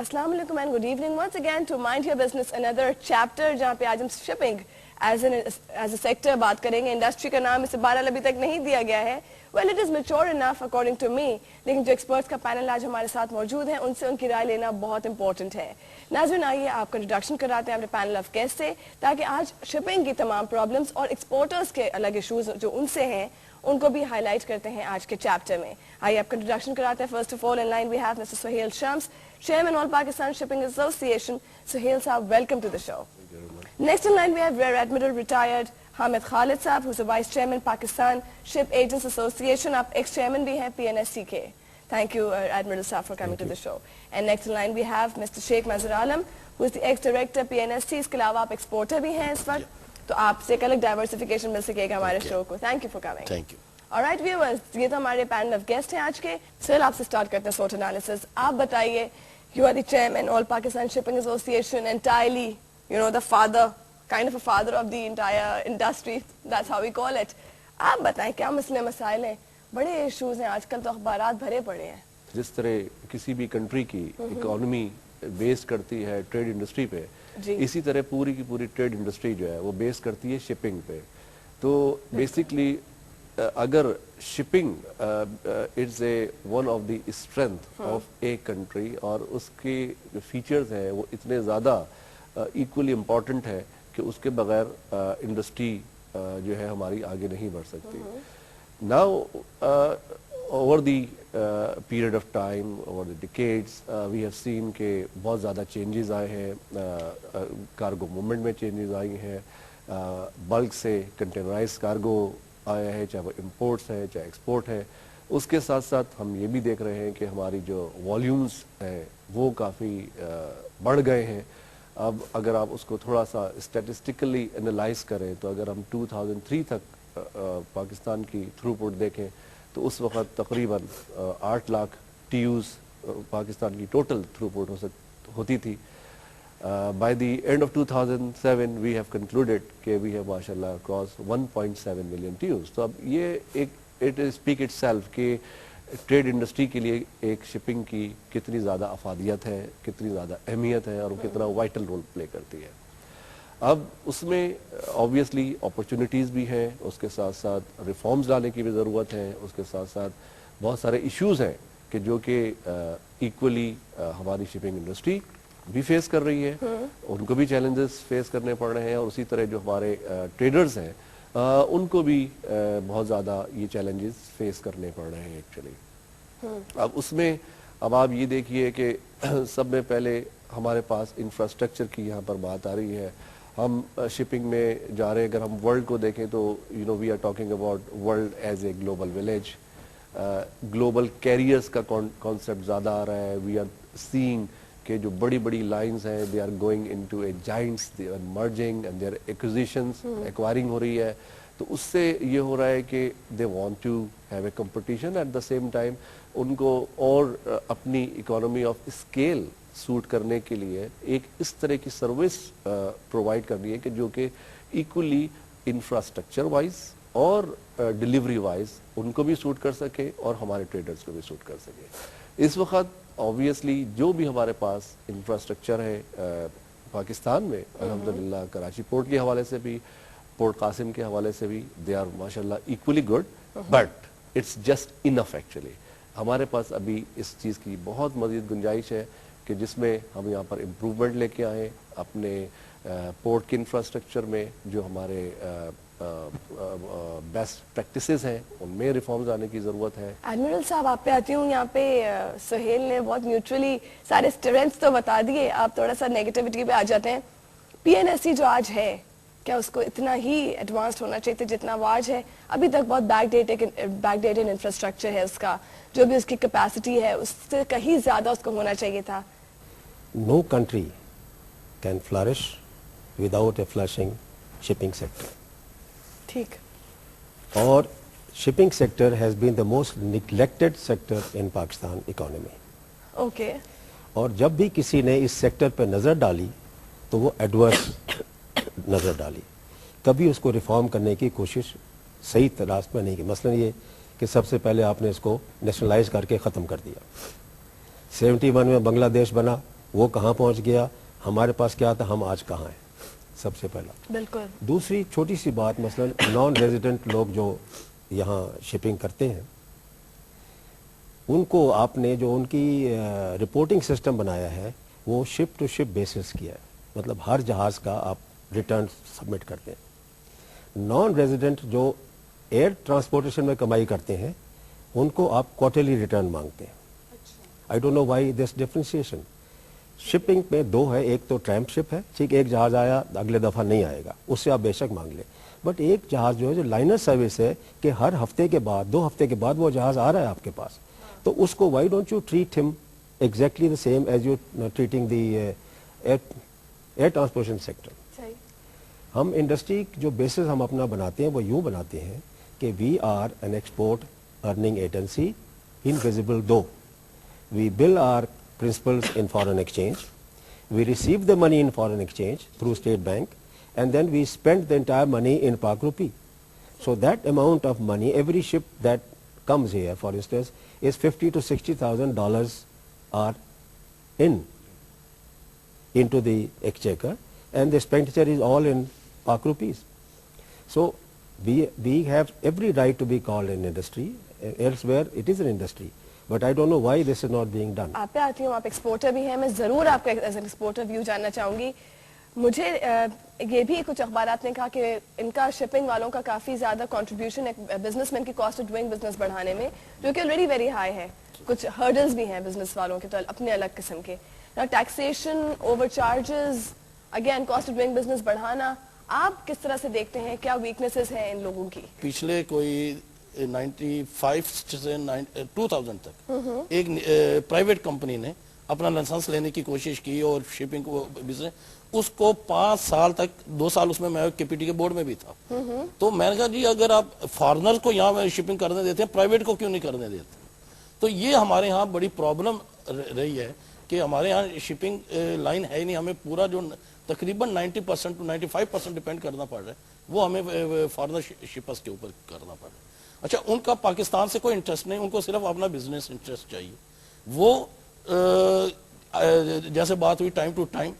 Assalamu alaikum and good evening once again to Mind Your Business, another chapter जहाँ पे आज हम shipping as a sector बात करेंगे. इंडस्ट्री का नाम इसे 12 अभी तक नहीं दिया गया है. Well, it is mature enough according to me. लेकिन जो experts का panel आज हमारे साथ मौजूद है उनसे उनकी राय लेना बहुत important है. नाज़रीन आइए आपका इंट्रोडक्शन कराते हैं अपने पैनल ऑफ गेस्ट से ताकि आज शिपिंग की तमाम प्रॉब्लम्स और एक्सपोर्टर्स के अलग इशूज जो उनसे हैं उनको भी हाईलाइट करते हैं आज के चैप्टर में. आइए आपका इंट्रोडक्शन कराते हैं. First of all in line we have mister Suhail Shams, Chairman All Pakistan Shipping Association. Suhail Saab, welcome to the show. Next in line we have Rear Admiral retired Hamid Khalid Saab, who's the Vice Chairman Pakistan Ship Agents Association. आप ex-chairman भी हैं PNSCK. Thank you Admiral Saab for coming to the show. And next in line we have Mr. Sheikh Mazhar Alam, who is the ex-director PNSC. इसके अलावा आप exporter भी हैं इस वक्त, तो आपसे एक अलग diversification मिल सकेगा हमारे show को. Thank you for coming. Thank you. Alright viewers, ये तो हमारे पैनल ऑफ गेस्ट हैं आज के. सर आपसे स्टार्ट करते हैं SWOT एनालिसिस. आप बताइए, you are the chairman All Pakistan Shipping Association, entirely, you know, the father, kind of a father of the entire industry, that's how we call it. आप बताएं क्या मसले मसाइल हैं, बड़े इश्यूज हैं आजकल, तो अखबारात भरे पड़े हैं. जिस तरह किसी भी कंट्री की इकोनॉमी बेस करती है ट्रेड इंडस्ट्री पे, इसी तरह पूरी की पूरी ट्रेड इंडस्ट्री जो है वो बेस करती है शिपिंग पे. तो बेसिकली अगर shipping it's a one of the strength of a country और उसके जो फीचर्स हैं वो इतने ज़्यादा इक्वली इम्पॉर्टेंट है कि उसके बगैर इंडस्ट्री जो है हमारी आगे नहीं बढ़ सकती. Now over the period of time, over the decades, we have seen के बहुत ज़्यादा चेंजेस आए हैं. कार्गो मूवमेंट में चेंजेस आई हैं, बल्क से कंटेनराइज कार्गो आया है, चाहे वो इम्पोर्ट्स है चाहे एक्सपोर्ट है. उसके साथ साथ हम ये भी देख रहे हैं कि हमारी जो वॉल्यूम्स हैं वो काफ़ी बढ़ गए हैं. अब अगर आप उसको थोड़ा सा स्टैटिस्टिकली एनालाइज करें तो अगर हम 2003 तक पाकिस्तान की थ्रूपुट देखें तो उस वक़्त तकरीबन 8 लाख TEUs पाकिस्तान की टोटल थ्रूपुट होती थी. By the end of 2007 we have concluded कि we have माशाल्लाह crossed 1.7 million TEUs. तो अब ये एक it speak itself कि ट्रेड इंडस्ट्री के लिए एक शिपिंग की कितनी ज़्यादा अफादियत है, कितनी ज़्यादा अहमियत है और वो कितना वाइटल रोल प्ले करती है. अब उसमें ऑब्वियसली अपॉर्चुनिटीज़ भी हैं, उसके साथ साथ रिफॉर्म्स लाने की भी ज़रूरत है, उसके साथ साथ बहुत सारे इश्यूज़ हैं कि जो कि इक्वली हमारी शिपिंग इंडस्ट्री भी फेस कर रही है, उनको भी चैलेंजेस फेस करने पड़ रहे हैं और उसी तरह जो हमारे ट्रेडर्स हैं उनको भी बहुत ज़्यादा ये चैलेंजेस फेस करने पड़ रहे हैं एक्चुअली. अब उसमें अब आप ये देखिए कि सब में पहले हमारे पास इंफ्रास्ट्रक्चर की यहाँ पर बात आ रही है. हम शिपिंग में जा रहे हैं, अगर हम वर्ल्ड को देखें तो you know we are talking about world as a global village. Global carriers का कॉन्सेप्ट ज़्यादा आ रहा है. वी आर सीइंग कि जो बड़ी बड़ी लाइंस हैं they are going into a giants, they are merging and their acquisitions, acquiring हो रही है. तो उससे ये हो रहा है कि they want to have a competition, at the same time उनको और अपनी इकोनॉमी ऑफ स्केल सूट करने के लिए एक इस तरह की सर्विस प्रोवाइड करनी है कि जो कि इक्वली इंफ्रास्ट्रक्चर वाइज और डिलीवरी वाइज उनको भी सूट कर सके और हमारे ट्रेडर्स को भी सूट कर सके. इस वक्त ऑब्वियसली जो भी हमारे पास इंफ्रास्ट्रक्चर है पाकिस्तान में, अल्हम्दुलिल्लाह कराची पोर्ट के हवाले से भी, पोर्ट कासिम के हवाले से भी, दे आर माशाल्लाह equally good, but it's just enough actually. हमारे पास अभी इस चीज़ की बहुत मज़ीद गुंजाइश है कि जिसमें हम यहाँ पर इम्प्रूवमेंट लेके आए अपने पोर्ट के इंफ्रास्ट्रक्चर में. जो हमारे बेस्ट प्रैक्टिसेस हैं उनमें रिफॉर्म्स आने की ज़रूरत है. एडमिरल साहब आप पे आती हूँ. यहाँ पे सुहेल ने बहुत न्यूट्रली सारे स्ट्रेंथ्स तो बता दिए, आप थोड़ा सा नेगेटिविटी पे आ जाते हैं. PNSC जो आज है क्या उसको इतना ही एडवांस्ड होना चाहिए था जितना वो आज है? अभी तक बहुत बैकडेटेड इंफ्रास्ट्रक्चर है उसका, जो भी उसकी कैपेसिटी है उससे कहीं ज़्यादा उसको होना चाहिए था. No country can flourish without a flourishing shipping sector. ठीक. और shipping sector has been the most neglected sector in Pakistan economy. Okay. और जब भी किसी ने इस सेक्टर पर नज़र डाली तो वो एडवर्स नज़र डाली, कभी उसको रिफॉर्म करने की कोशिश सही रास्ते में नहीं की. मसलन ये कि सबसे पहले आपने इसको नेशनलाइज करके ख़त्म कर दिया. 71 में बांग्लादेश बना, وہ کہاں پہنچ گیا, ہمارے پاس کیا تھا, ہم آج کہاں ہیں, سب سے پہلا. بالکل. دوسری چھوٹی سی بات, مثلا نان ریزیڈنٹ لوگ جو یہاں شپنگ کرتے ہیں, ان کو آپ نے جو ان کی رپورٹنگ سسٹم بنایا ہے وہ شپ ٹو شپ بیسس کیا ہے, مطلب ہر جہاز کا آپ ریٹرن سبمٹ کرتے ہیں. نان ریزیڈنٹ جو ایئر ٹرانسپورٹیشن میں کمائی کرتے ہیں ان کو آپ کوارٹرلی ریٹرن مانگتے ہیں. I don't know why this differentiation. Shipping میں دو ہے, ایک تو ٹرمپ شپ ہے, ٹھیک, ایک جہاز آیا اگلے دفعہ نہیں آئے گا, اس سے آپ بے شک مانگ لیں, بٹ ایک جہاز جو ہے جو لائنر سروس ہے کہ ہر ہفتے کے بعد 2 ہفتے کے بعد وہ جہاز آ رہا ہے آپ کے پاس, تو اس کو وائی ڈونٹ یو ٹریٹ ہم exactly the same as you treating the air transportation sector. ہم انڈسٹری جو بیسس ہم اپنا بناتے ہیں وہ یوں بناتے ہیں کہ we are an export earning agency invisible دو. We will are principals in foreign exchange, we receive the money in foreign exchange through State Bank, and then we spend the entire money in Pak rupee. So that amount of money, every ship that comes here, for instance, is $50,000 to $60,000 are into the exchequer, and the expenditure is all in Pak rupees. So we have every right to be called an industry. Elsewhere it is an industry. But I don't know why this is not being done. آپ پہ آتی ہوں, آپ exporter بھی ہیں, میں ضرور آپ کا ایز ایکسپورٹر ویو جاننا چاہوں گی. مجھے یہ بھی کچھ اخبارات نے کہا کہ ان کا شپنگ والوں کا کافی زیادہ کنٹریبیوشن ہے بزنس مین کی کاسٹ آف ڈوئنگ بزنس بڑھانے میں, جو کہ آلریڈی ویری ہائی ہے. کچھ ہرڈلز بھی ہیں بزنس والوں کے تو اپنے الگ قسم کے, taxation, over charges, again cost of doing business بڑھانا. آپ کس طرح سے دیکھتے ہیں, کیا ویکنیسز ہیں ان لوگوں کی؟ پچھلے کوئی 95 سے 2000 تک ایک پرائیویٹ کمپنی نے اپنا لائسنس لینے کی کوشش کی اور شپنگ کو بزنس, اس کو 5 سال تک, 2 سال اس میں کے پی ٹی کے بورڈ میں بھی تھا. تو میں نے کہا جی اگر آپ فارنر کو یہاں شپنگ کرنے دیتے ہیں, پرائیویٹ کو کیوں نہیں کرنے دیتے؟ تو یہ ہمارے ہاں بڑی پرابلم رہی ہے کہ ہمارے ہاں شپنگ لائن ہے ہی نہیں. ہمیں پورا جو تقریباً 90% to 95% ڈیپینڈ کرنا پڑ رہا ہے وہ ہمیں فارنر شپرز کے اوپر کرنا پڑ رہا ہے. اچھا, ان کا پاکستان سے کوئی انٹرسٹ نہیں, ان کو صرف اپنا بزنس انٹرسٹ چاہیے. وہ جیسے بات ہوئی ٹائم ٹو ٹائم